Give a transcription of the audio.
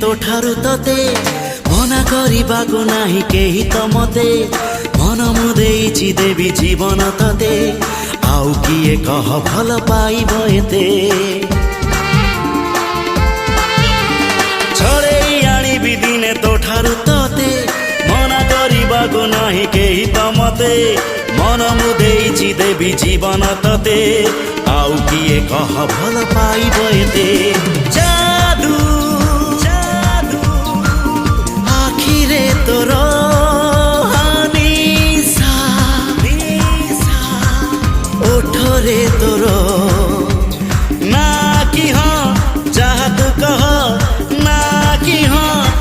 तो ठारू तते मना करिबाकु नाही केही त मते मन मु देइछि देवी जीवन तते आउ किए कह भल पाइब एते छड़ेई आनिबि दिने तो ठारू तते मना करिबाकु नाही केही त मते मन मु देइछि देवी जीवन तते आउ किए कह भल पाइब एते